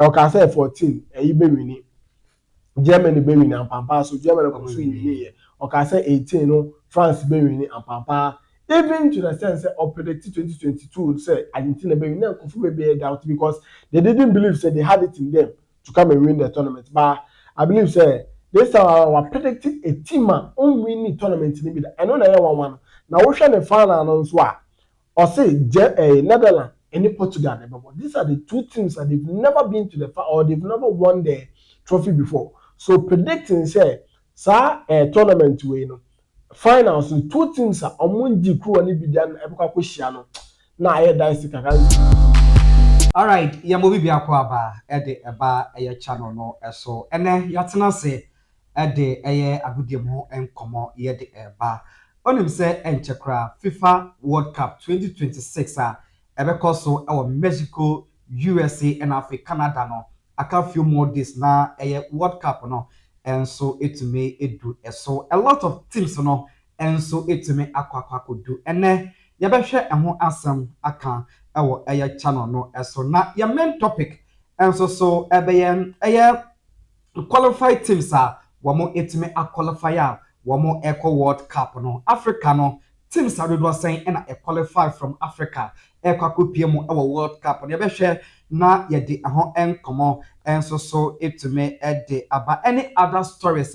okay say 14 be winning Germany be winning and pampa so Germany go so winning okay say 18 no France be winning and pampa even to the sense of predict 2022 say Argentina be winning confirm be doubt because they didn't believe say they had it in them to come and win the tournament but I believe say this time I predicting a team on winning tournament in the I know na one now we share the final no so or say Netherlands and Portugal. These are the two teams that they've never been to the final or they've never won the trophy before. So predicting say tournament we no finals the two teams are omunji crew ani bi dan ebuka ko hia no na aye dance kaka. All right, ya mo bibia kwa ba e eba eye channel no eso ene yatena se e de eye agudie mo enkomo ye de eba onim se enchekra FIFA World Cup 2026 ebe so e Mexico, USA and Africa Canada no aka few more days na eye World Cup no enso etume edu eso a lot of teams no enso etume akwa do ene ya behwe eho asem aka ewo eye channel no eso na ya main topic enso so eye qualified teams womo etime a qualify womo eco World Cup no Africa no teams are do saying and a qualify from Africa eco akopie ewo World Cup no ya behwe na ya di ho enkomo enso so etime de aba any other stories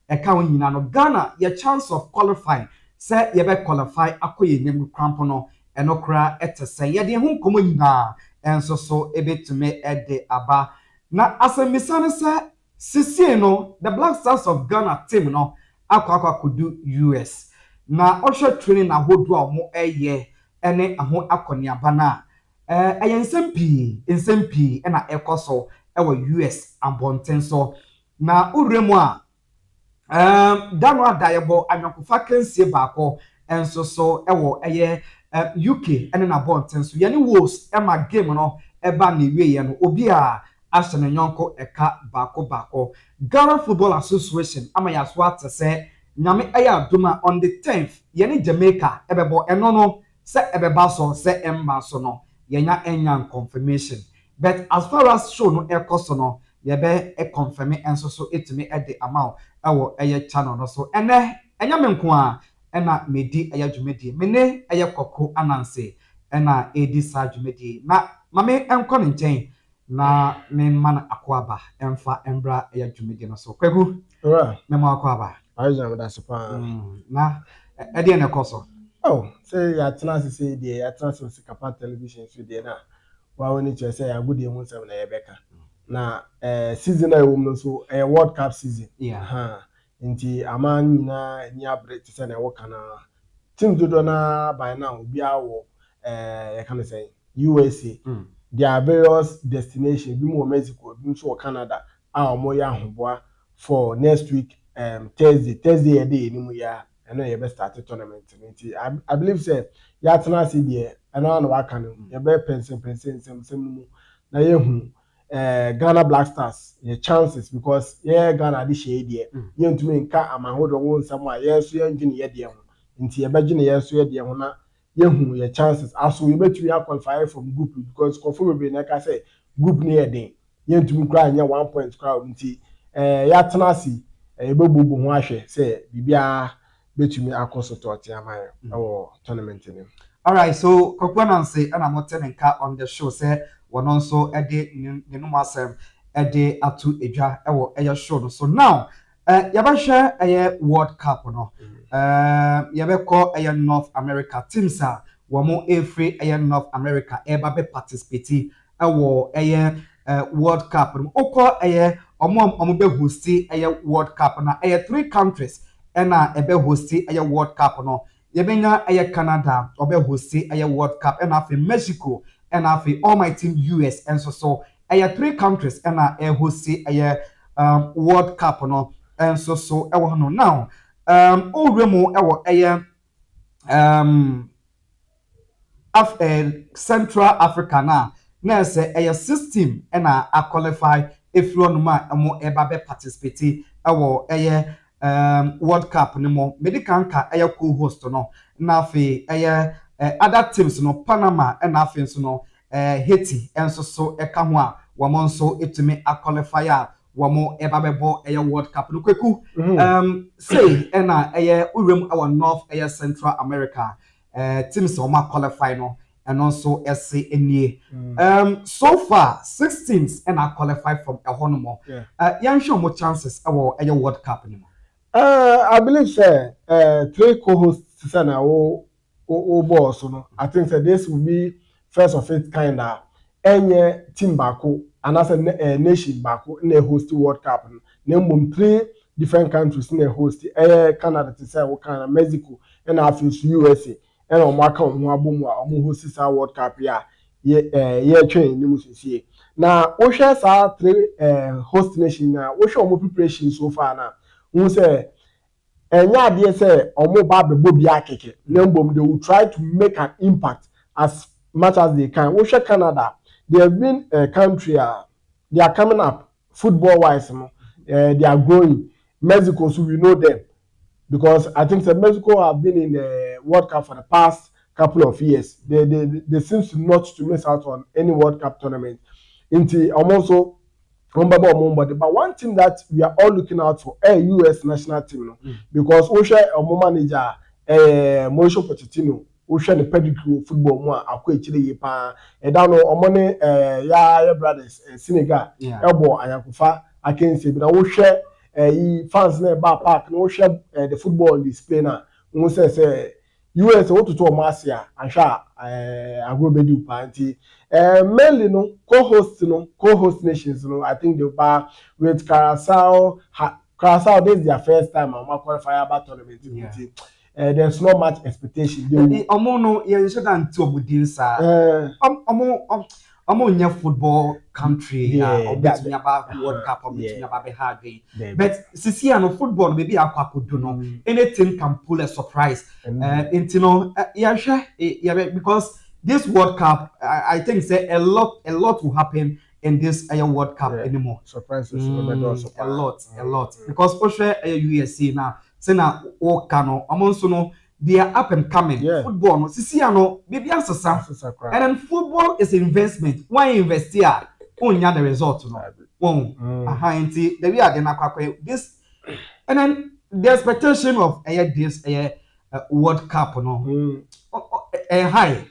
eka wonyina no Ghana your chance of qualifying say ye be qualify akoye nim cramp no enokra etese ye de ho nkomo nyina enso so ebetume de aba na asemisa say Sisi no the Black Stars of Ghana team no akwa kudu US na osho training na hodu a mo eye ene aho akoniaba na ensem na ekoso ewo US abonten so na uremu a dano adayebo anyakofa kensie baako enso so ewo eye UK ene na bonten so ye ne Wolves ema game no eba na wie ye no obi a Ashton Nyonko eka bako Ghana Football Association ama ya so atese nyame eya aduma on the 10th ye ne Jamaica ebebo eno no se ebeba so se emba so no ye nya enya confirmation but as far as show no ekoso no ye be e confirm enso so etimi e de amount ewo eye channel no so ene enya me nko a ena medi eya dwumedi mene eye Kweku Ananse ena edi sa dwumedi na mame enko ne nchen na me man akwaba emfa embra ya dwumedi no so Kweku me ma akwaba Aja da super na e de na koso oh say ya tena say dey ya tena say kapa television so dey na wa woni che say ya good ehun sem na ye beka na season na ewom no so World Cup season yeah nti ama nyina ni abre te say na wo kana team dodo na by now obi awo ya can say USA there are various destinations bi mo Mexico bi so Canada a omo ya hoboa for next week Thursday ye dey ni mu ya eno ye be start tournament nti I believe say ya tena see there eno na waka no ye be pensen sem mu na ye hu Ghana Black Stars your chances because yeah Ghana dey share there ye ntumi nka amahodo wo nsam a ye so ye ngine ye there ho nti ye be gine ye so ye there ho na yehu your chances as we bet we qualify from group because confirm be na ka say group near den yentumi kra anya 1 point kra nti ya tenasi ebebubu ho ahwe say bibia betumi akoso to otiama tournament ni. All right, so Kweku Ananse and I'm tenenka on the show say one also ede ni no masem ede atu edwa ewo eya show no so now yaba share eye World Cup no yabe call eye North America teams womo every eye North America eba be participate ewo eye World Cup no okọ eye omo be hosti eye World Cup na eye 3 countries ena ebe hosti eye World Cup no yebenya eye Canada obe hosti eye World Cup and afi Mexico and afi almighty US and so eye 3 countries and hosti eye World Cup no and so ewo no now owremu ewo eye Central Africa na say eye system and a qualify if you ma emo eba be participate ewo eye World Cup ni mo medical ka eye co-host no na afi other teams no Panama and afi so no Haiti and so eka ho a wɔn nso etumi qualify a wɔn ɛba bɛbɔ ɛyɛ World Cup no Kweku say ɛna ɛyɛ uram our North ɛyɛ Central America teams wɔn qualify no ɛno nso ɛse enie so far 16s ɛna qualify from ɛhɔ no mo yɛn hwɛ wɔn chances ɛwɔ ɛyɛ World Cup no mo. I believe say 3 co-hosts say na o boss no. I think that this will be first of its kind of any team bako and as a nation bako in a host World Cup. Name 3 different countries in a host. Canada to say Canada, Mexico, and after USA. And on mark on one host World Cup yeah train ni now we share 3 host nation now we show more preparation so far now we say enya dey say omo ba bebo bia keke nembom they will try to make an impact as much as they can we share Canada they have been a country they are coming up football wise they are growing. Mexico, so we know them because I think that Mexico have been in the World Cup for the past couple of years. They seem to not to miss out on any World Cup tournament. Into also but one thing that we are all looking out for a US national team because we share a manager Mauricio Pochettino we share the pedigree football more akwa pa e da no omone ya brothers Senegal ebo ayakufa akense bi na we share fans na ba park no share the football in display na we say US what to Marcia and sha agrobedi party mainly no co-host nations no I think they'll bar with Curacao this is their first time on qualify about tournament there's not much expectation omo no ye should dan to obudin sa omo nya football country obetumi aba World Cup obetumi aba be hard but sisi no football maybe akwakodo no anything can pull a surprise no because this World Cup I think say a lot will happen in this World Cup anymore surprises a lot because Oshe USA now say na o kano amonso no they are up and coming football no sisi no maybe answer and then football is investment why invest here onya the result no the we are gonna this and then the expectation of this World Cup no high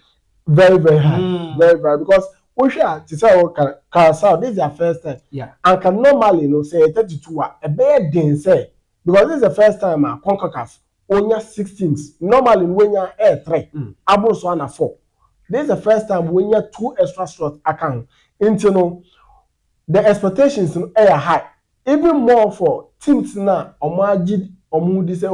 very high very because Osha to say Curacao this is their first time and can normally say 32 a bad day say because this is the first time CONCACAF onya 16s normally when you air 3 abos 1 and 4 this is the first time when you 2 extra slots account into the expectations are high even more for teams now omudi say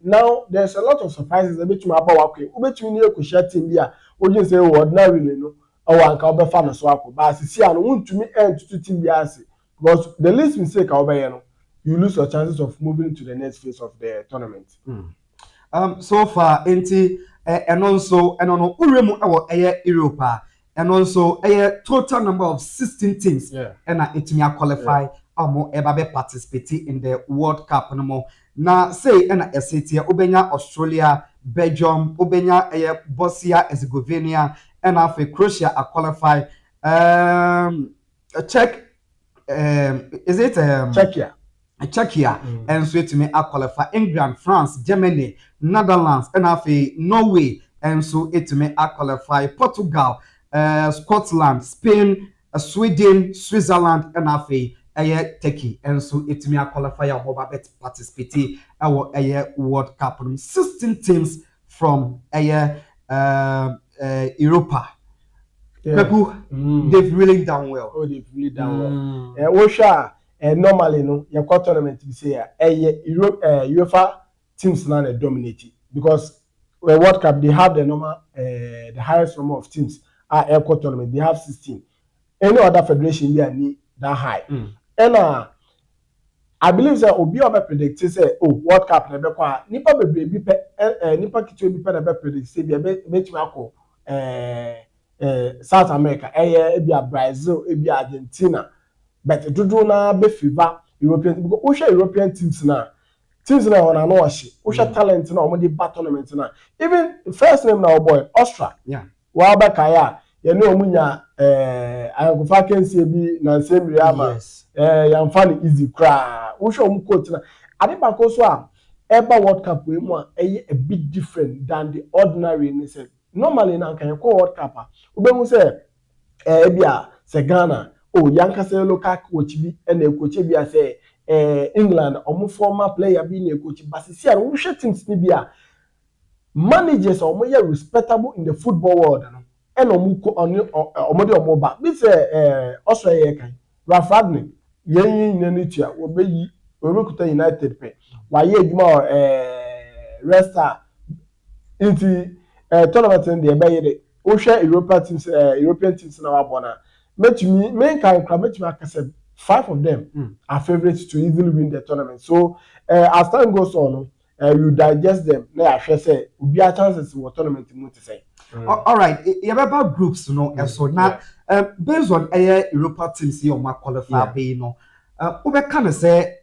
now there's a lot of surprises a bit about ubetumi ni ekushare team bia oje say ordinarily no o anka obefa no so akọ but see an wontumi end to team bia say because the least mistake you lose your chances of moving to the next phase of the tournament. So far, and also Uremu Europa, and also a total number of 16 teams, and it may qualify or more ever participate in the World Cup no more. Now, say, and a city, Ubenya, Australia, Belgium, Ubenya, Bosnia, Herzegovina, and after Croatia are qualified. Check, is it Czechia and so it may qualify England, France, Germany, Netherlands, and after Norway, and so it may qualify Portugal, Scotland, Spain, Sweden, Switzerland, and after Turkey, and so it may qualify a bet participate our World Cup. 16 teams from Europa. They've really done well. They've really done well. Normally, your tournament we say UEFA teams now they dominate because the World Cup they have the the highest number of teams at air tournament. They have 16. Any other federation they need that high. And I believe that Obi Oba predict say World Cup never kwa nipa bebre bi nipa kitwe bi pe never predict say be betumi akọ South America ebia Brazil ebia Argentina but do na be favor European because we share European teams na on no we share talent na omo dey bat tournament na even first name na boy Austria wa ba kaya you know omunya I go vacancy bi na same Riyama yam fan easy cry wo show coach na ade ba ko so a eba World Cup we mu a bit different than the ordinary in say normally na kan ko World Cup a we be mu say bia se Ghana oh yanka say local coach bi na coach bi say England omo former player bi na coach but see a wo hwe teams ni bia managers omo ye respectable in the football world no and omo de omo ba bi say Australia kan Ralph Ragnick yen ni tua wo be yi Orukuta United pe wa ye adwuma Resta inti tournament de be yede wo hwe European teams na wa bona metumi main kan kra metumi akase 5 of them are favorites to easily win the tournament so as time goes on you digest them na ya hwe say obi a chances in tournament mu to say all right you about groups no so now based on Europa teams you ma qualify be no we can say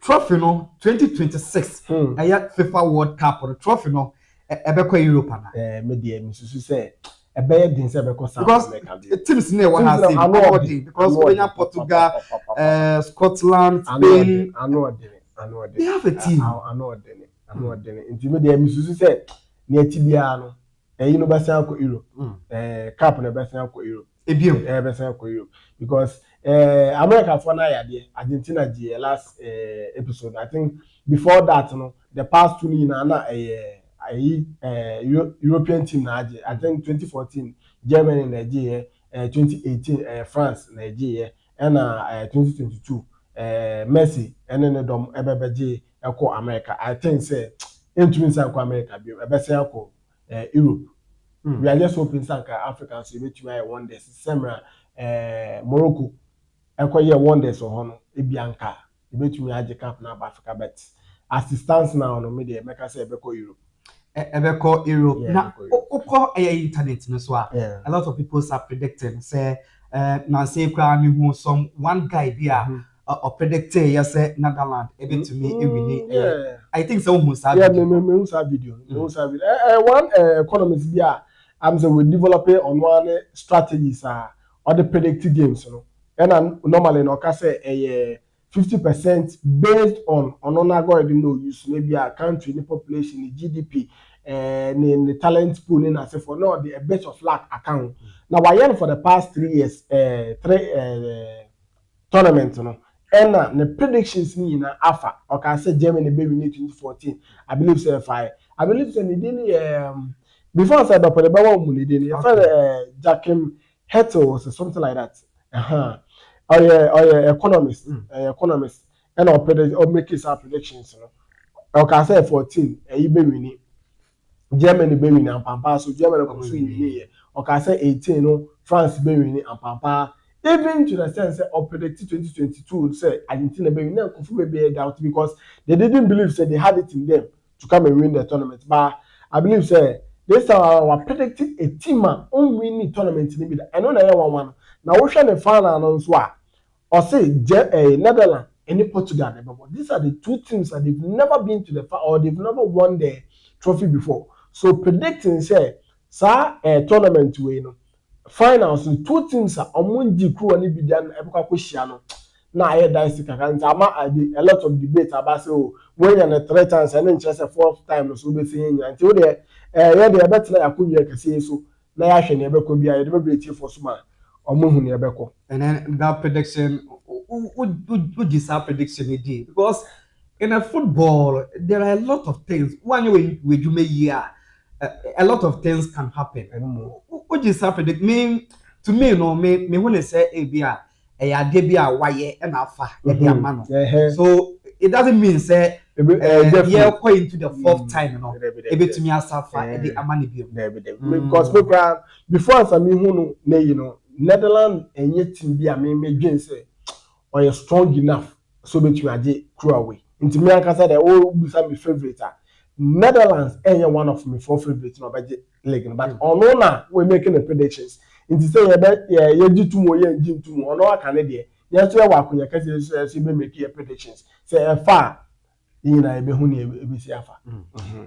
trophy no 2026 FIFA World Cup or trophy no ebekọ Europe na me dey misusu say ebeye din say ebekọ South America teams na we have seen because we have Portugal Scotland Spain I know they have a team I know nti me dey misusu say na eti bia no no be say akọ Europe cup na be say akọ Europe ebiem be say akọ Europe because America for na yade Argentina the last episode I think before that no the past 2 na European team na I think 2014 Germany Nigeria 2018 France Nigeria and 2022 Messi and then dom ebebeje eko America I think say into inside America be say eko Europe we are just hoping Sanka Africans will be to one day similar Morocco ekoye wonders on ebianka ebetumi age camp na Africa bet assistance now no me dey make say ebeko Europe na ukọ internet no so a lot of people are predicting say na say kwa me hu some one guy bi a predict yes Netherlands ebetumi ewini I think so hu sa video me hu sa video one economist bi a am say we develop on one strategies or the predictive games no and normally no ka say 50% based on algorithm no use maybe a country, the population, the GDP, the talent pool, and say for now the best of luck account. Now why for the past 3 years, tournament, you know, and the predictions ni na alpha. Okay, I say Germany be win 2014. I believe say I believe say they didn't before I said up the bawa mu they didn't. I felt Jackim Hettel was something like that. Or economist, and or predict or make his predictions. Okay, I say 14. You be winning. Germany be winning and pampa. So Germany go swing winning. Okay, I say 18. No, France be winning and pampa. Even to the sense of predicted 2022, say Argentina be winning. Confirm be doubt because they didn't believe say they had it in them to come and win the tournament. But I believe say this time we predicted a team on winning tournament. I know na one. Now we share the final announce or say Netherlands and Portugal. These are the two teams that they've never been to the final or they've never won the trophy before. So predicting say tournament we no finals two teams are omunji crew and be done ebuka kwesiano. Na I dynasty kakanta a lot of debate about say when you're a 3 times and then just a 4th time so be saying until there the better yakunya kase so na ya hwe ne ebeko bia ye be tie for suma omuhu ne ebeko. And then that prediction, would you say prediction you because in a football there are a lot of things. One way you may hear a lot of things can happen. Would you say predict me to me no me when they say bia debia why and alpha man. So it doesn't mean say yeah going to the 4th time no ebe to me asafa the amani because before some hu no you know Netherlands enye team bi a me dwen say or strong enough so bet you age crew away into me ankasa the bisa me favorite Netherlands enye one of my 4 favorites no baje league but ono na we making the predictions into say ye gitumo ye gitumo ono aka ne de ye so ye wa akonya kase so be make your predictions say far na ebe hu ne ebe si afa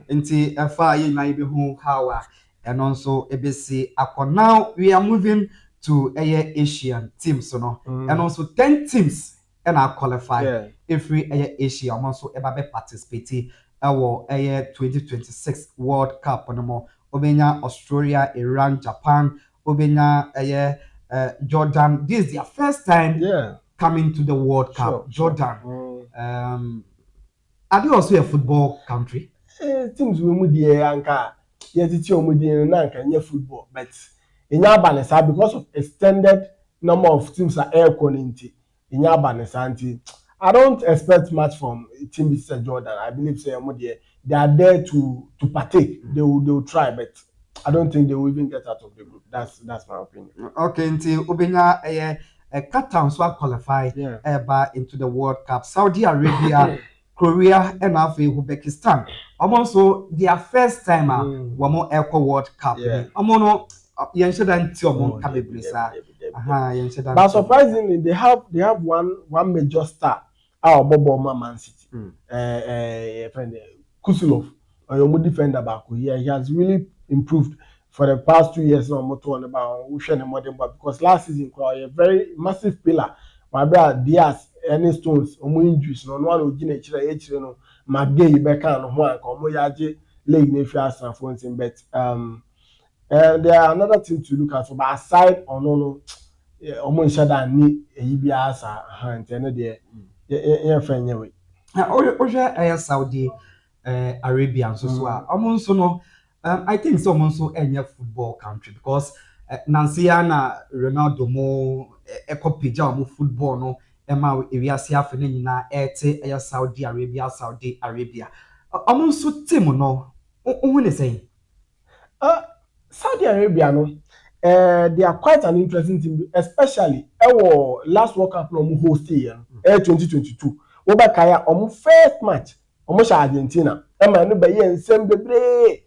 nti afa ye na ebe hu how and also ebesi akọ now we are moving to Asian teams, no, and Mm. also 10 teams and are qualify Yeah. every Asia. I'm also able to participate our 2026 World Cup no more. Obenya Australia, Iran, Japan, Obenya Jordan. This is their first time Yeah. coming to the World Sure. Cup. Sure. Jordan. Mm. Are they also a football country? Teams we mu die anka ye titi o mu die na anka nye football but enya abanisa because of extended number of teams are air quality enya abanisa nti I don't expect much from team Mr. Jordan. I believe say omo die they are there to partake. They will try but I don't think they will even get out of the group. That's my opinion. Okay, until Ubenya Qatar so qualify Yeah. into the World Cup. Saudi Arabia, Korea, and Uzbekistan. Also, their first time wamo Eco World Cup. Yeah. No, yenshada nti omo Oh, nka Debbie, bebresa. Debbie, Debbie, Debbie. Aha, yenshada. But surprisingly, they have one major star. Our Bobo Man City. Friend Kusulov, or your defender back. Yeah, he has really improved for the past 2 years. No more talking about Ushan and modern, but because last season, a very massive pillar. My brother Diaz, any stones, omo injuries, no one will gina no Magay Becca no one, Omo Yaji, Leg Nefia Sanfons in bet. There are another thing to look at. So, but aside on no, almost shut down ni EBS hand and there, yeah, friend, anyway. Oje Saudi Arabia nso so a ɔmo nso no I think so ɔmo nso ɛnyɛ football country because nansi ya na Ronaldo mo ɛkɔ pagya ɔmo football no ɛma ewiase afɛ ne nyinaa ɛte ɛyɛ Saudi Arabia ɔmo nso team no ohun ne sɛn. Saudi Arabia no, they are quite an interesting team, especially our last World Cup no host here, 2022. Obakaya, first match, Argentina. Emma no be yen same bebre.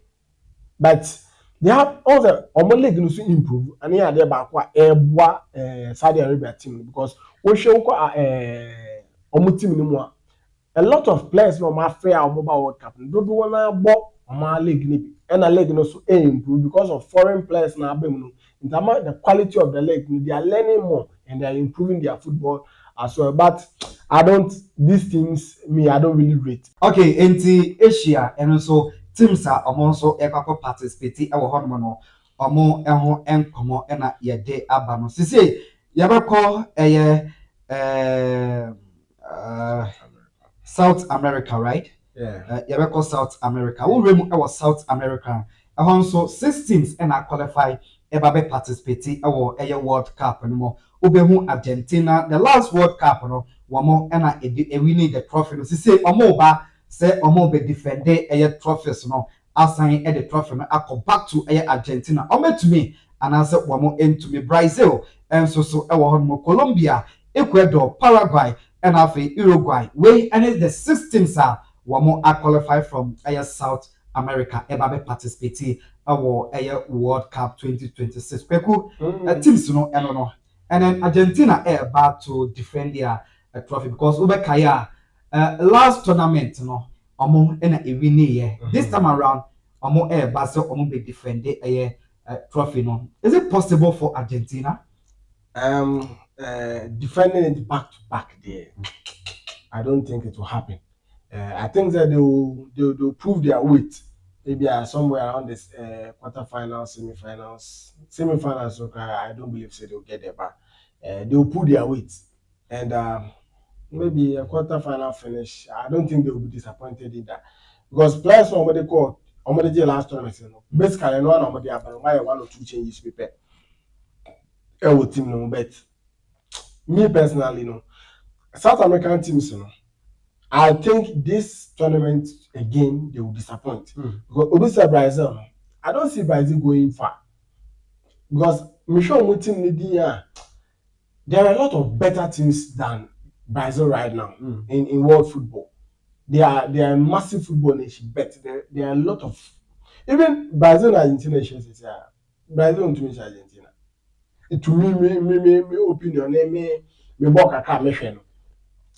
But they have also league no so improve and here they back Saudi Arabia team because we show team no more. A lot of players no ma fair mobile World Cup. Do wanna bo league ni and a league no so improve because of foreign players na abem no. In terms of the quality of the league, they are learning more and they are improving their football as well. But these teams, I don't really rate. Okay, enti Asia and also teams are also ekako participate ɛwɔ hɔ nom no ɔmo ɛho ɛnkɔmɔ ɛna yɛde aba no sisi yɛbɛkɔ South America, right? Yeah. Yɛbɛkɔ South America. Wowura mu ɛwɔ South America. Ɛhɔ nso 6 teams ɛna qualify ɛba bɛ participate ɛwɔ World Cup no mo. Wobɛhu Argentina, the last World Cup no wɔn ɛna winning the trophy no sisi ɔmo ba sɛ ɔmo bɛ defend trophies no asan the trophy no akɔ back to Argentina ɔmo etumi anaasɛ wɔn ntumi Brazil ɛnso so ɛwɔ hɔ nom Colombia, Ecuador, Paraguay ɛna afei Uruguay wei ɛne the 6 teams a wɔn qualify from South America ɛba bɛ participate ɛwɔ World Cup 2026 Kweku teams no ɛno no and then Argentina ɛba to defend their trophy because Ubekaya last tournament no omo na ewini this time around omo ba so omo be defend trophy no is it possible for Argentina defending it back to back there I don't think it will happen I think that they'll prove their weight maybe somewhere around this quarterfinals semifinals so I don't believe so they'll get there but they'll pull their weight and maybe a quarter-final finish. I don't think they will be disappointed in that because players from what they call the last tournament, basically no one why 1 or 2 changes prepare. Team no, but me personally, South American teams, I think this tournament again they will disappoint because obviously Brazil, I don't see Brazil going far because Michelle team there are a lot of better teams than Brazil right now in world football. They are a massive football nation, but there are a lot of even Brazil and Argentina nations. Brazil and Argentina. To me opinion,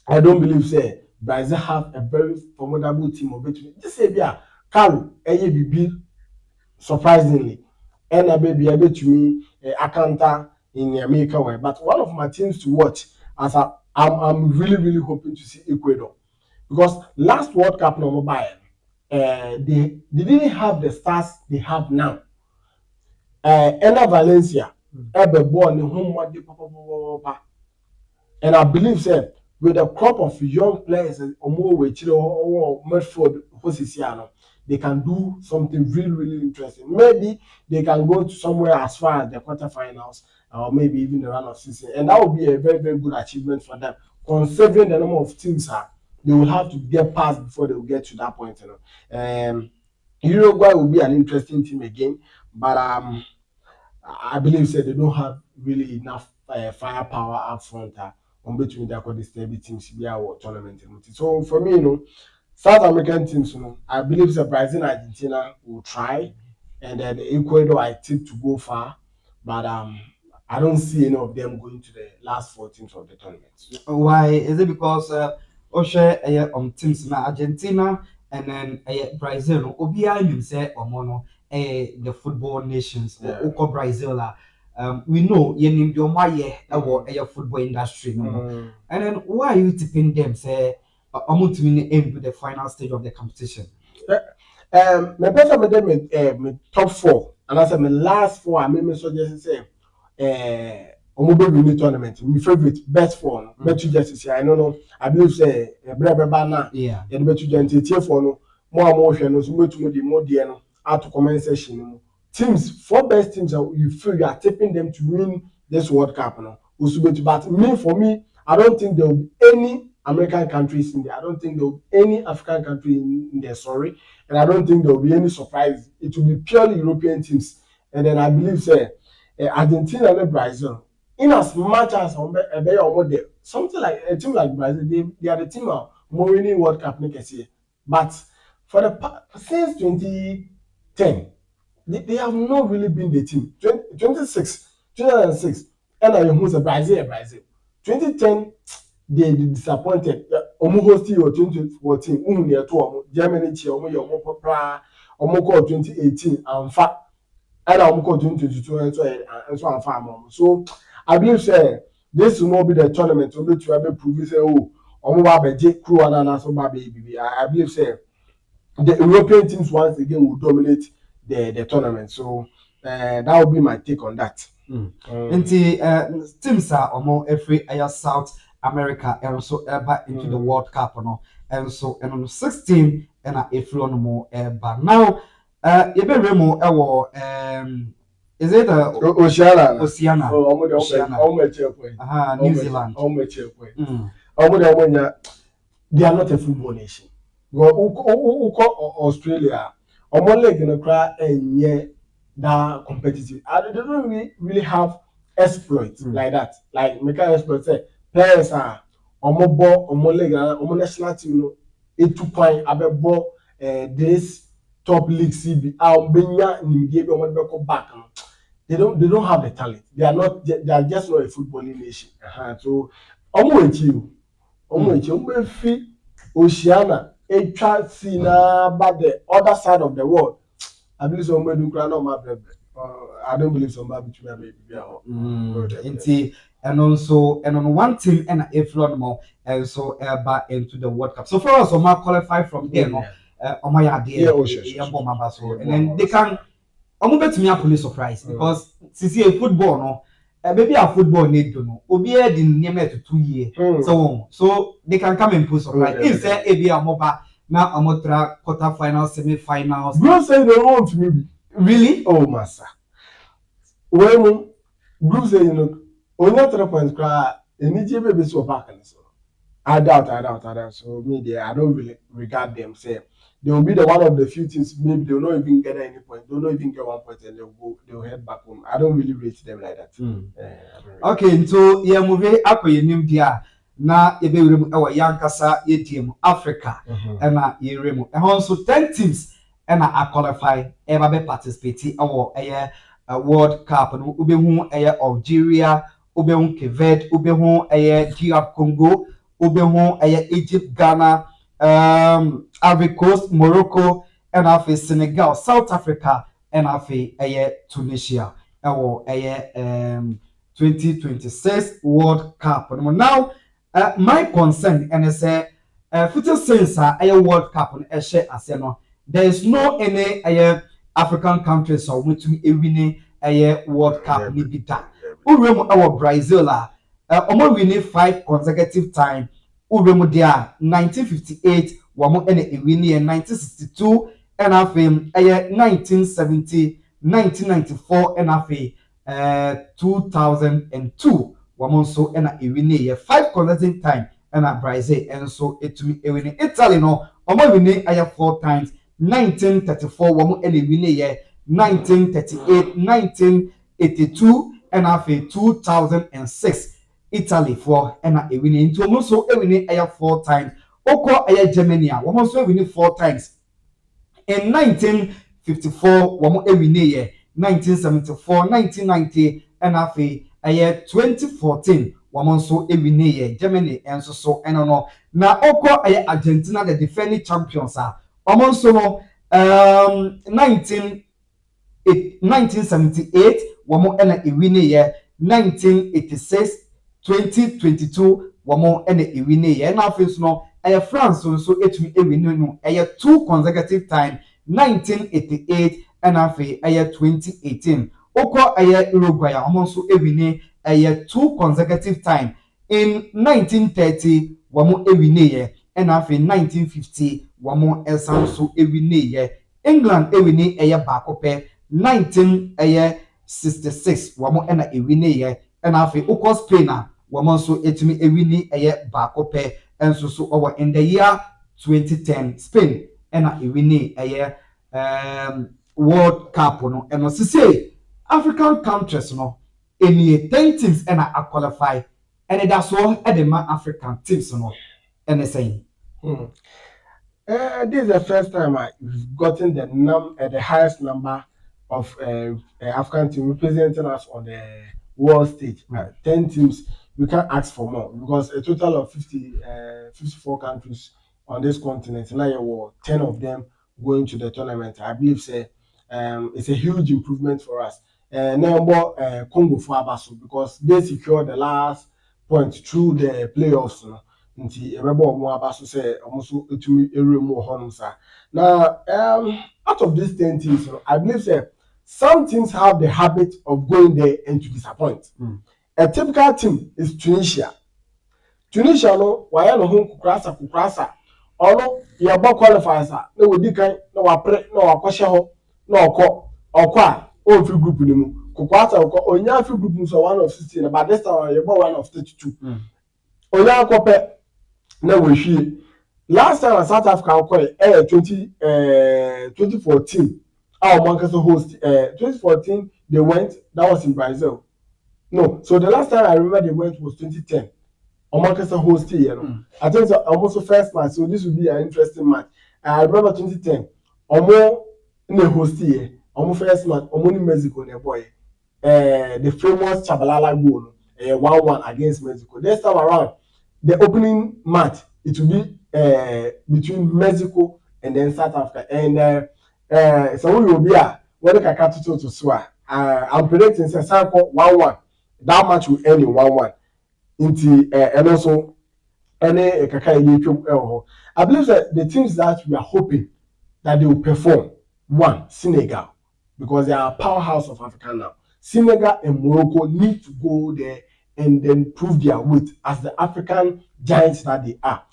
I don't believe say Brazil have a very formidable team of between. This say Carlo, surprisingly, and a baby able to me Akanta. in America way. But one of my teams to watch as I'm really hoping to see Ecuador because last World Cup no mobile, they didn't have the stars they have now. Ena Valencia, ebe born in home what and I believe that with a crop of young players or more with Medford Hosisiano, they can do something really interesting. Maybe they can go to somewhere as far as the quarterfinals or maybe even the run of season. And that would be a very good achievement for them. Considering the number of teams they will have to get past before they will get to that point. Uruguay will be an interesting team again, but I believe that they don't have really enough firepower up front on between the stable teams to be our tournament. So for me, South American teams, I believe that Brazil and Argentina will try, and then Ecuador I tip to go far, but I don't see any of them going to the last 4 teams of the tournament. Why is it? Because Oshe teams na Argentina and then Brazil no obia nim say omo the football nations oko Brazil we know yenim de omo ye ewo football industry no and then why are you tipping them say omo to aim to the final stage of the competition? My person made them my top 4 and I said my last 4 I made me suggest say Omobe tournament. My favorite best 4 bet you just say I know I believe say brebe na Yeah. and bet you just tie for no more hwe so metumo di more die no out to comment section no teams 4 best teams that you feel you are tipping them to win this World Cup no but for me I don't think there will be any American countries in there. I don't think there will be any African country in there, sorry. And I don't think there will be any surprise. It will be purely European teams. And then I believe say Argentina and Brazil, in as much as something like a team like Brazil, they are the team of more winning World Cup next year. But for since 2010, they have not really been the team. 2006, and I who's a Brazil. 2010, they disappointed. Almost hosted 2014. Near to Germany, almost 2018, and fact, and almost 2022, and so on farm. So I believe say this will not be the tournament. Only to have prove say Kweku Ananse baby. I believe say the European teams once again will dominate the tournament. So that will be my take on that. Teams are almost every South America and so ever into the World Cup and so and on 16 and if you more but now you be remo is it Oceania? Oceania. New Zealand. They are not a football nation. Australia, leg in cry and that competitive. They don't really have exploits like that. Like make exploits say players are leg national team it 2 point abebo this top league CB back. They don't have the talent. They are just not a footballing nation. So fi Oceania but the other side of the world. I believe somebody do cry no I don't believe somebody between me and also and on one team and if more and so back into the World Cup. So for us, Oma qualify from there, Oma and then they can bet me a police surprise because see a football maybe a football need to know. Obi in near to 2 years. So they can come and put surprise. Is there a be a mobile now a quarter-finals, semi-finals? Group say they want me. Really? Oh, massa. When group say only 3 points cry, and it's baby so back and so. I doubt. So me I don't really regard them. Say they will be the one of the few teams. Maybe they will not even get any point. They will not even get 1 point, and they will head back home. I don't really rate them like that. Okay, so yeah, movie ako yenim dia na ebe wurem ewo yankasa ye team Africa and na yeremu. And also 10 teams and I qualify ever be participate ewo World Cup no ubehu Algeria, ubehu Cape ubehu DR Congo, ubehu Egypt, Ghana, Ivory Coast, Morocco, and afi Senegal, South Africa, and afi Tunisia. Ewo 2026 World Cup. Now, my concern and say, future since a World Cup on a there is no any African countries or which we winning a World Cup ni bita. Uremu our Brazil omo winning 5 consecutive time. Uremu dia 1958 wamo ene winning 1962 and afim 1970 1994 and afim 2002 wɔn nso ɛna ewini yɛ 5 consecutive time ɛna Brazil ɛnso etumi ewini Italy no wɔn ewini ɛyɛ 4 times 1934 wɔn ɛna ewini yɛ 1938 1982 ɛna afei 2006 Italy for ɛna ewini nti wɔn nso ewini ɛyɛ 4 times okɔ ɛyɛ Germany a wɔn nso ewini 4 times in 1954 wɔn ewini yɛ 1974 1990 and afei 2014 wɔn nso ewini yɛ Germany nso so ɛno no na ɔkɔ Argentina the defending champions wɔn nso no 1978 wɔn ɛna ewini yɛ 1986 2022 wɔn ɛna ewini yɛ ɛna afei nso no France nso etumi ewini no 2 consecutive time 1988 and afei 2018 oko Uruguay wɔn nso ewini 2 consecutive time in 1930 wɔn ewini and afei 1950 wɔn ɛsan so ewini England ewini baako pɛ 1966 wɔn ɛna ewini and afei oko Spain wɔn nso etumi ewini baako pɛ nso so over in the year 2010 Spain ɛna ewini World Cup no and say African countries no any 10 teams and a qualify and that's all at the African teams no and saying this is the first time I've gotten the highest number of African teams representing us on the world stage. 10 teams. We can't ask for more because a total of 54 countries on this continent. Now you were 10 of them going to the tournament. I believe it's a huge improvement for us. Now Congo for Abaso because they secured the last point through the playoffs. Nti everybody more Abaso say almost to more honors. Now out of these 10 teams, I believe some teams have the habit of going there and to disappoint. A typical team is Tunisia. Tunisia no why no home kukrasa. Ono ya ba qualifiers na we di kan na wa pre na wa kwhye ho na okwa o free group ni mu. Kukwasa onya free group so one of 16 but this time you one of 32. Onya akope na we hwie. Last time South Africa akoy 2014 our Manchester host 2014 they went that was in Brazil. No, so the last time I remember they went was 2010. Omakasa hosted, I think it's almost the first match, so this will be an interesting match. I remember 2010. Omo ne hosted, Omo first match, Omo ni Mexico ne boy. The famous Chabalala goal, 1-1 against Mexico. This time around, the opening match it will be between Mexico and then South Africa. And so we will be when the Kakatuto to Swa. I'm predicting Sanko 1-1. That match will end in 1-1. And also any Kaka. I believe that the teams that we are hoping that they will perform, one, Senegal, because they are a powerhouse of Africa now. Senegal and Morocco need to go there and then prove their weight as the African giants that they are.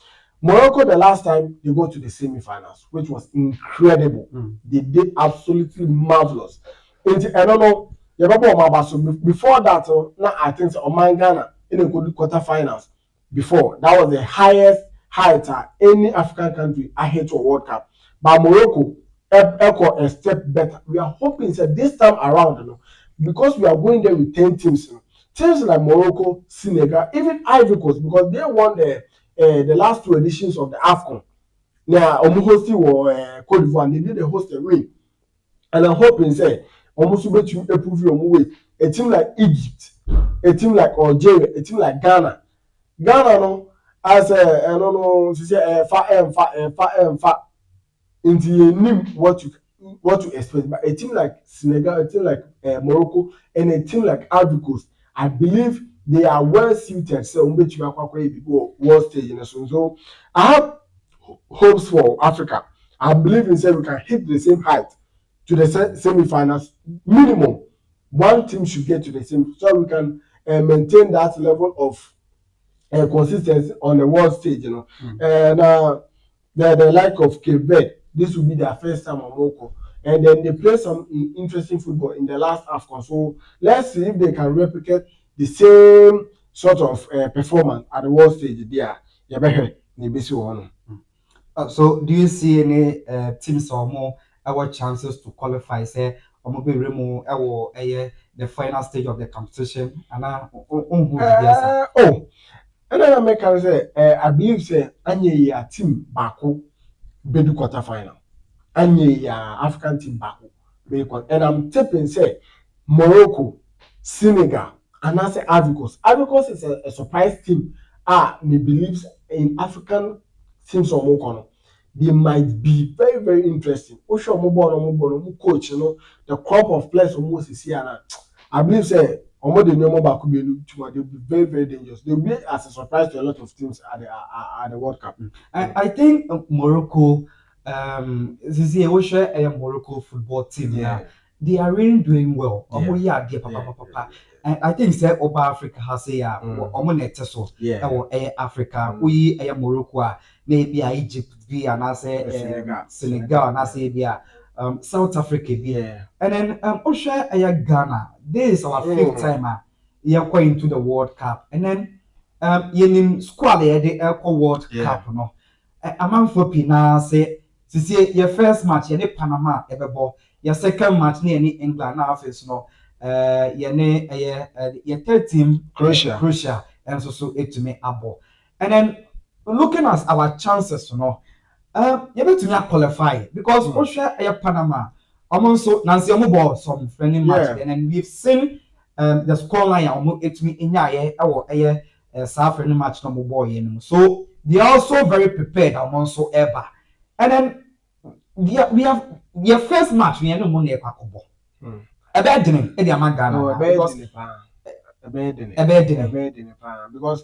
Morocco, the last time they go to the semi-finals, which was incredible. They did absolutely marvelous. And I don't know. Before that, now I think Oman Ghana in the quarterfinals. Before that was the highest height any African country ahead to a World Cup. But Morocco echo a step better. We are hoping that this time around, because we are going there with 10 teams, teams like Morocco, Senegal, even Ivory Coast, because they won the last 2 editions of the AFCON. Now, hosting Cote d'Ivoire, they did the host and win, and I'm hoping almost bet you approve your way. A team like Egypt, a team like Algeria, a team like Ghana. Ghana no as I don't know far into you name what you expect. But a team like Senegal, a team like Morocco, and a team like Ivory Coast, I believe they are well suited. So world stage in so I have hopes for Africa. I believe in say we can hit the same height to the semi-finals minimum. One team should get to the same so we can maintain that level of consistency on the world stage, And the like of Cape Verde, this will be their first time on Morocco. And then they play some interesting football in the last AFCON. So let's see if they can replicate the same sort of performance at the world stage there. So do you see any teams or more our chances to qualify? Say, or maybe remove the final stage of the competition? And And then I make say, I believe say, Anye a team Baku bedu quarter final. Anye African team Baku bedu quarter. And I'm tipping say Morocco, Senegal, and I say Ivory Coast is a surprise team. Me believes in African teams or more. They might be very, very interesting. Osho Mobo, coach, the crop of players almost is here. I believe say Omo de Nyomo Bakubelu they'll be very, very dangerous. They'll be as a surprise to a lot of teams at the World Cup. I think Morocco, this is a Morocco football team. Yeah. They are really doing well. And I think say Oba Africa has a Africa. We Morocco, maybe Egypt be and I say Senegal and I say South Africa be. And then Ghana. This is our fifth time we are going to the World Cup. And then yenim squad the World Cup no. Amanfo pina say your first match ye Panama ebebo, your second match near England na face no your third team Croatia and so it to me abo. And then looking at our chances you bet to qualify because Osha Panama also Nancy Omo some friendly match and then we've seen the scoreline almost it me in South friendly match number boy so they are also very prepared also ever. And then we have your first match we no money kwakobo. Because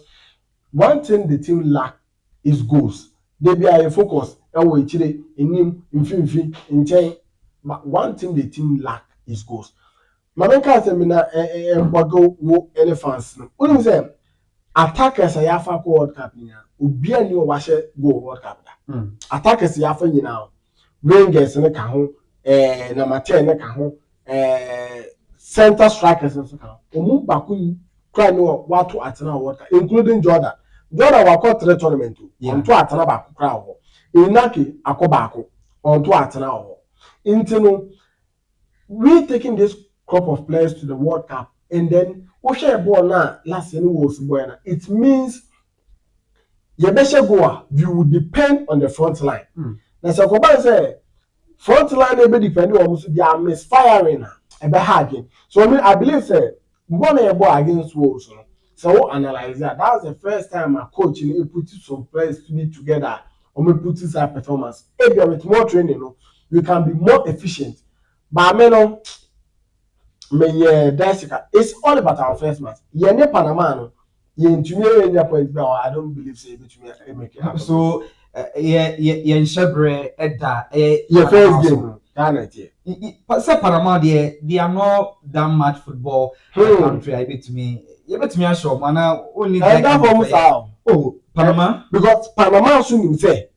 one thing the team lack is goals. They be a focus. But one thing the team lack is goals. Mamenka semina mbogo wo elephants. Unu say attackers yafa ko World Cup nya. Obia ni o wa hye go World Cup da. Attackers yafa nyina. Rangers ne ka ho number 10 ne ka ho center strikers ne ka ho. Omu baku cry no wato atena World Cup including Jordan. Jordan wa ko 3 tournament onto atena baku cry ho. Inaki akoba ako onto atena ho. Intino we taking this crop of players to the World Cup and then we share ball now last year was buena. It means Yebesha Goa you will depend on the front line. Now so Koban say front line will be depending on they are misfiring and be hard. So I believe say one ball against Wolves. So we analyze that. That was the first time my coach put some players to be together or me put this performance. If with more training, we can be more efficient. But I mean, it's all about our first match. Yene Panama, I don't believe say make it. So Shebre Edda your first game. Say Panama they are not that much football country. I bet me. You bet me sure man only that oh Panama because Panama soon say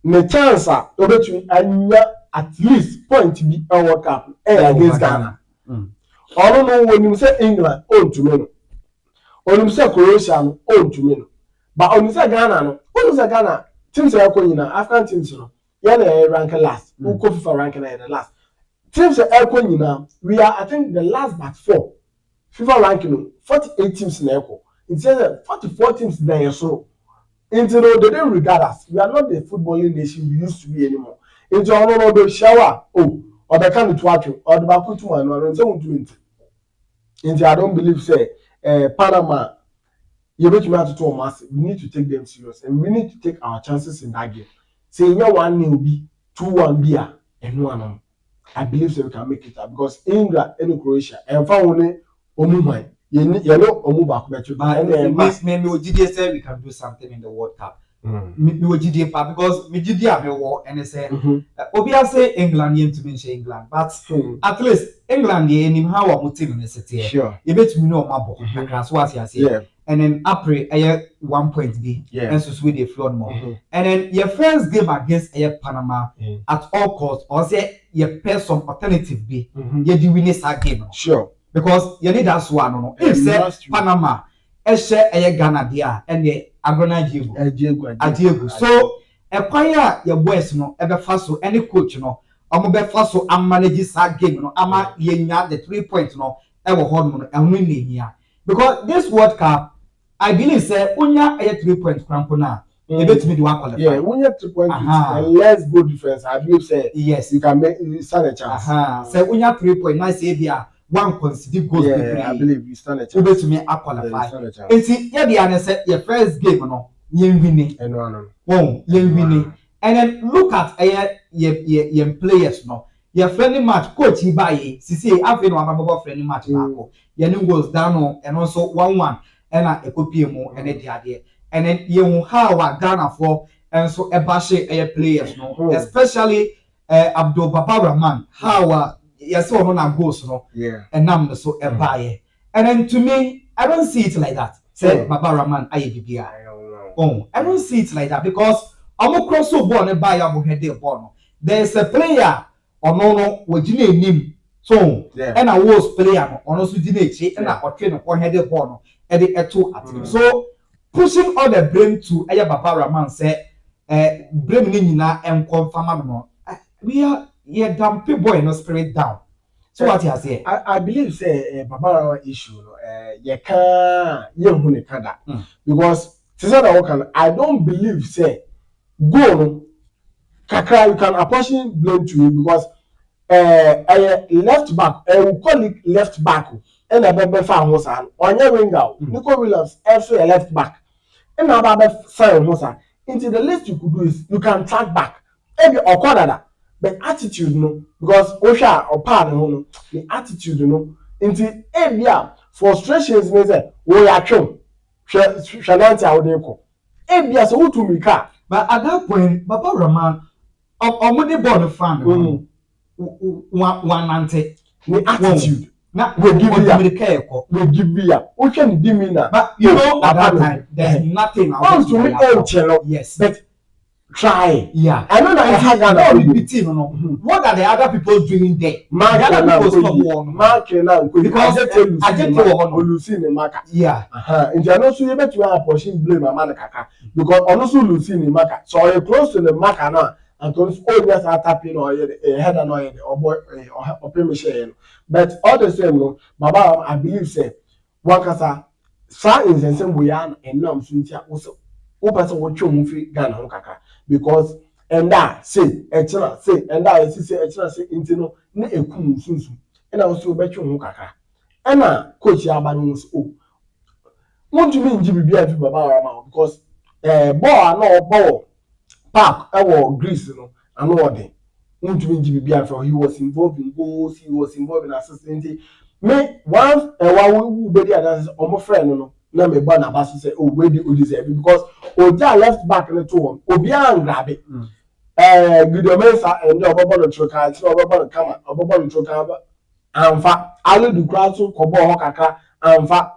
the chance obetumi anya at least point be a World Cup against Ghana. I don't know when you say England own to me. When you say Croatia own to me. But when you say Ghana when you say Ghana teams are going African teams rank last. Who go FIFA rank the last. Teams are going we are I think the last but 4. FIFA ranking 48 teams in Echo. It says 44 teams there so. Into they don't regard us. We are not the footballing nation we used to be anymore. Into our no shower or the kind of watch or the back to one or something. Into I don't believe say Panama you bet me to Thomas. We need to take them serious and we need to take our chances in that game. Say you 1 will be 2-1 beer and 1. I believe so we can make it up because England and Croatia and found Omumai you know omu back better. Me OGD say we can do something in the World Cup. Me OGD pa because me GD a me war and say Obia say England yem to mention England, but at least England ye nim how our team in city. Sure. You bet me know mabo. That's what I say. And then April 1 point B. And so we the flood more. And then your first game against Panama at all costs, or say you pay some alternative B. You do win this game. Sure. Because you need that one. No. If say Panama, share Ghana there and the Agrona Diego. So a choir your boys no ever fast so any coach no. I'm be fast so I'm managing that game no. I'm the 3 points no ever hold and win here. Because this World Cup, I believe say unya 3 points crampona. You bet me do one qualify. Yeah, unya 3 points. Let's go difference. I believe say yes, you can stand a chance. Say unya 3 points. Nice idea. One consider goals. Yeah, I believe you stand a chance. You bet me I qualify. And see, yeah, the answer say your first game no, you winning. No. Oh, you winning. And then look at your players no. Your friendly match coach he buy see after no about friendly match now. Your new goals down and also 1-1 and a copy more and the idea. And then you how Ghana for and so a bashe players no, especially Abdul Baba Rahman how yes so on goals no. Yeah. And now so a buy. And then to me I don't see it like that. Say Baba Rahman IBBI. Oh, I don't see it like that because I'm cross so ball and buy our head ball. There's a player or no we name so and I was player on also didn't and I train on head ball and the at so pushing all the blame to Baba Rahman say blame nina and confirm no we are damn boy no spirit down. So what you say? I believe say Baba Rahman issue you can't because I don't believe say go kakra you can apportion blame to you because left back we call it left back and a fan was on your winger Nico Williams also a left back and now fan was into the least you could do is you can track back maybe or corner but attitude no because Osha or part no the attitude no into area frustrations means we are true Shananti Audeko area so to me car. But at that point, Baba Rahman, money born fan, one ante, the attitude. Now we give you a ocean demeanor. But you know, at that time, there's nothing. Wants to me, yes, but try. Yeah, I know that I had what are the other people doing there? Mark because I just losing the market. Yeah, and you are not so able to pushing blame a man because also losing the market. So you're close to the market now, and all just are tapping or a head annoyed or boy or permission. But all the same, no, Baba, I believe say one casa science and some we are and now since also open what you move Ghana kaka because and that say excellent say and that is say excellent say intino na ekum sunsu and also bet you kaka and na coach Abanu oh want to mean GBB to Baba Rahman because ball no ball park Greece no I know what they want to mean GBB for he was involved in goals he was involved in assistance me once we be there almost friend no na me ba na ba say oh we dey deserve because oja left back no to him obi an grab it Gudomensa and obobo no troka ti obobo no kama obobo no troka anfa alu du kra so kobo ho kakra anfa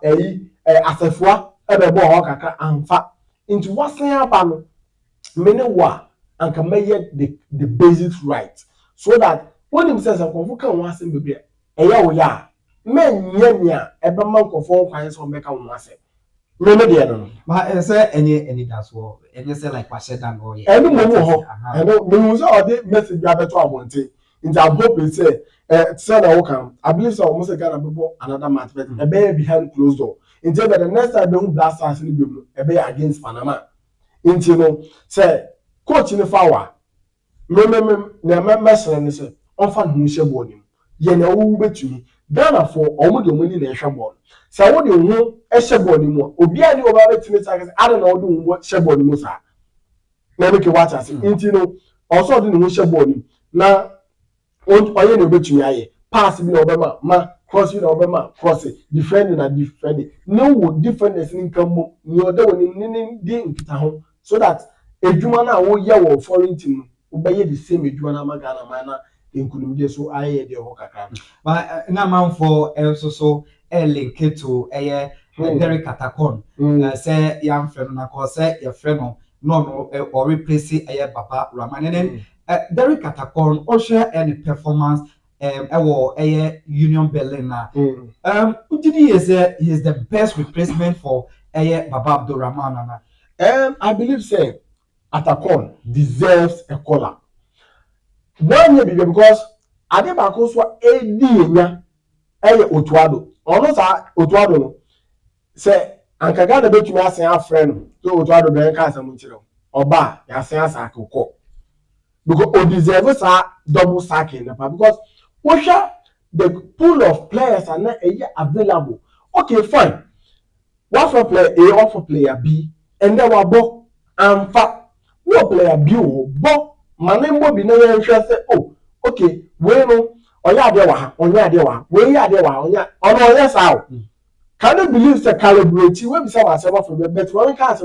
asefua ebebo ho kakra anfa into wasan aba no many wa anka meye the basics right so that when him says akonfo kan wasan bebe wo ya men nya ebe man kofo kwan so meka wo wasan no no but say any that's what and say like what said and go yeah any mo ho I know me say all the message ga beto abonte into I hope it say say na wo kan I believe so almost Ghana bebo another match but e be behind closed door into the next time be blasters ni be mu e be against Panama into no say coach ni fawa me mesere ni say on fa no hye bo ni ye na wo betumi Ghana for omo de money na hye bo say wo de hu hye bo ni mu obi ani oba betumi say I don't know wo de hu hye bo ni mu sa na make watch as into no also de hu hye bo ni na oye na betumi aye pass bi na obema ma cross you obema cross defend na defend no wo defenders ni kan mo ni oda woni ni di nkita ho so that edwuma na wo ye wo foreign team wo be ye the same edwuma na magana man na inkunumde so aye de ho kakra ba na man for so link to Derek Atakon say yam friend na ko say your friend no or replace Papa Raman and then Derek Atakon or share any performance Union Berlin na Udidi is he's the best replacement for Baba Abdul Rahman I believe say Atakon deserves a collar. One year because Adebako so edi enya Otuado. Ono sa Otuado no. Say ankaga na betumi asen afre no. So Otuado ben ka asem nchire. Oba ya asen asa akoko. Because o deserve sa double sacking because Osha the pool of players are not available. Okay, fine. One for player A, one for player B, and then wabo and no player B bo manembo bi na yen hwe say oh okay we no onya de wa onya de wa we ya de wa onya ono onya sao can you believe say calibrate we be say wa say for bet when can say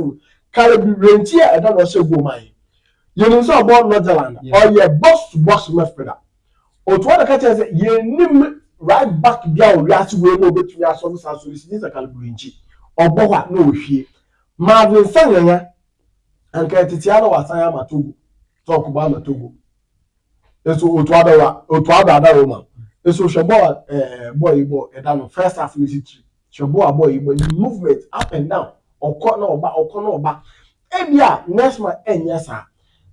calibrate here I don't know say go man you know so about Netherlands or yeah box to box midfielder o to one catch say ye nim right back bia o wiase we no betumi aso so this is a calibrate obowa na ohwie Marvin Sanyanya anka titia na wasanya matogo talk ba matogo eso otuado ada Roma eso shebo boy eda no first half ni three shebo boy movement up and down okọ na oba ebia next man enyesa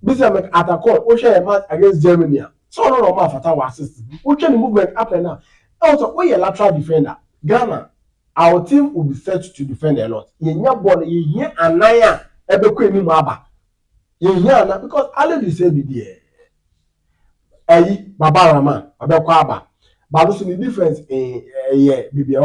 bisa make Atakon o share match against Germany so no ma fata wa assist o try the movement up and down also we lateral defender Ghana our team will be set to defend a lot. Yenya ball, yenya anaya, ebeko emi mo aba. Yenya na because all the same be there. Baba Rahman, ebeko aba. But also the difference bibi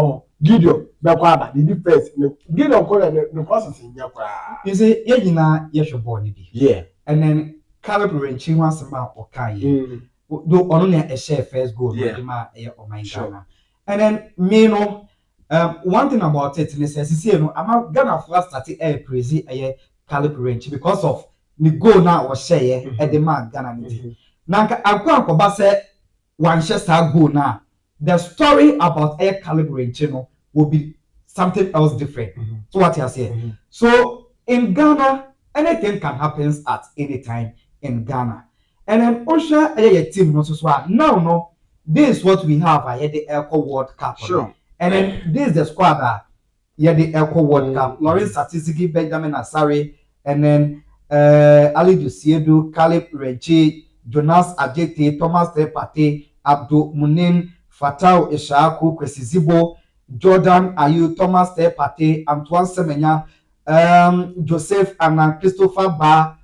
Gideon beko aba. The difference Gideon call the process in yakwa. You say yenya yesho ball ni bi. Yeah. And then Caleb Renchi wants about okay. Do only a share first goal ma oh my Ghana. And then me no one thing about it is you know I'm gonna first start crazy Caleb Renchi because of the goal now was share at the man Ghana. Now I'm say one share goal now. The story about Caleb Renchi no will be something else different. So what you say? So in Ghana, anything can happen at any time in Ghana. And then Osha a team no so now this is what we have at the Echo World Cup. Sure. And then this is the squad that the Echo World Cup. Lawrence Satisiki, Benjamin Asare, and then Ali Dusiedu, Caleb Reggie, Jonas Adjete, Thomas Tepate, Abdul Munin, Fatau Ishaku, Kwesizibo, Jordan Ayu, Thomas Tepate, Antoine Semenya, Joseph and Christopher Ba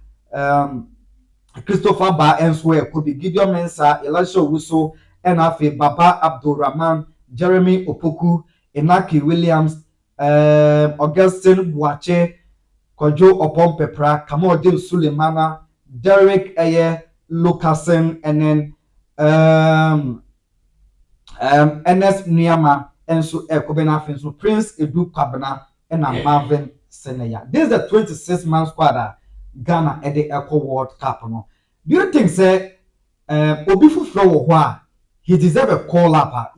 Enswe, could be Gideon Mensa, Elisha Wuso, and Afe Baba Abdul Rahman, Jeremy Opoku, Inaki Williams, Augustine Buache, Kojo Opon Pepra, Kamodin Sulemana, Derek Lucasen, and then Ernest Niama, and so Ekobena so Prince Edu Kabana, and Marvin Seneya. This is the 26-man squad Ghana at the Echo World Cup. No? Do you think, say, Obifu Flow he deserve a call up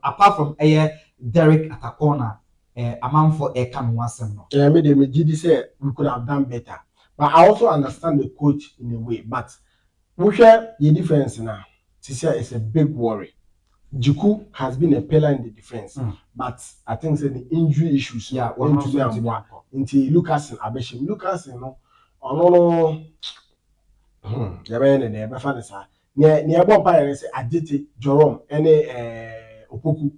apart from Derek Atakona amount for a can once no. Yeah, me say we could have done better. But I also understand the coach in a way. But we share the difference now. Tisia is a big worry. Jiku has been a pillar in the defense, but I think the injury issues. Yeah, into Lucas and Abeshim. Lucas, you know, no. Near Bompire say Aditi, Jerome, any Opoku.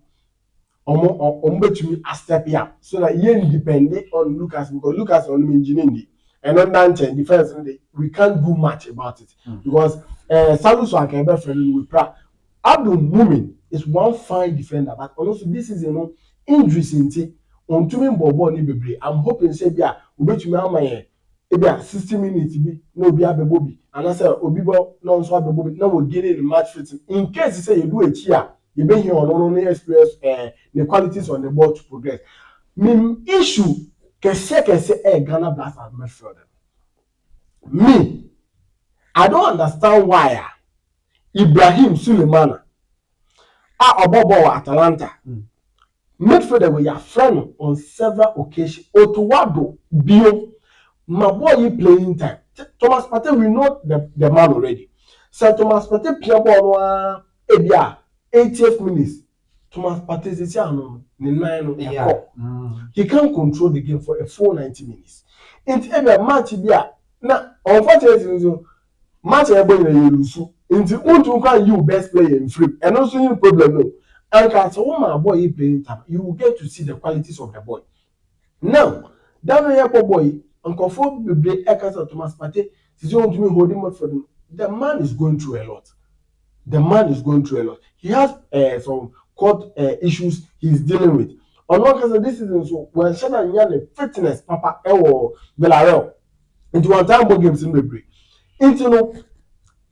To me a step up so that you depend on Lucas because Lucas on engineering and on Dante defense we can't do much about it because Salus and Kemba friend with Pra Abdul Mumin is one fine defender but also this is injuries in tea on to me Bobo ni bebre. I'm hoping say bia ubetumi amaye ebia 60 minutes be no bia bebobi and I say obibo no so bebobi now we get the match fit in case you say you do a cheer you be here on only experience the qualities on the board to progress. Issue kese Ghana Blaster midfielder. Me, I don't understand why Ibrahim Sulemana Obobo Atalanta midfielder we are friend on several occasions. Otuwado Bio, my boy, you playing time. Thomas Partey, we know the man already. So Thomas Partey play ball ebia 80th minutes. Thomas Partey is no he can't control the game for a full 90 minutes. Into every match bia na unfortunately match everybody you lose. Into unto can you best player in free. And also no problem no. And can so my boy you playing time, you will get to see the qualities of the boy. Now, that way boy Uncle for the Ekas of Thomas Partey, he's going to be holding up for them. The man is going through a lot. The man is going through a lot. He has some court issues he's dealing with. On one case, this is so when Shana Nyane fitness, Papa Ewo Villarreal into one time games in the break. Into no,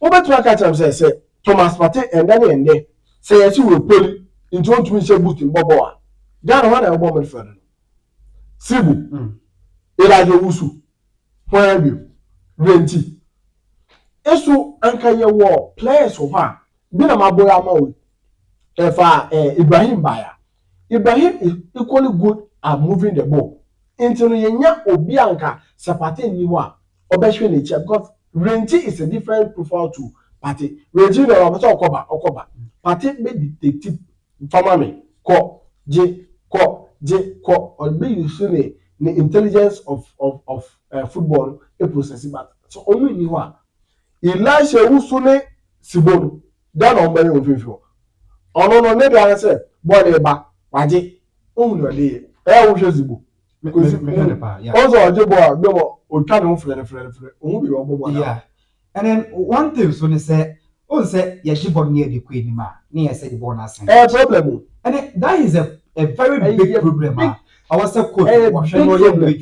over to catch him say Thomas Partey and then say yes, you will pull into one to me say boot in Boboa. Ghana one a woman for them. Sibu. Elijah Wusu, Wanabi, Renti. Eso anka ye war players of her. Bina maboya mawi. Ibrahim Baya. Ibrahim is equally good at moving the ball. Into yenya obianka sapate niwa obeshwe nature because Renti is a different profile to Partey. Renti no okoba. Partey be detective famame ko or be using the intelligence of football a process but so only ni wa Elisha Usune Sibon dan on very official ono no ne dia say boy e ba waje ohun no dey e wo hwe zibo because also oje boy be mo o twa no frere ohun bi obo boy yeah and then one thing so ne say on say ye shibon near the queen ma ne say the born as problem and that is a very big problem. I was a coach.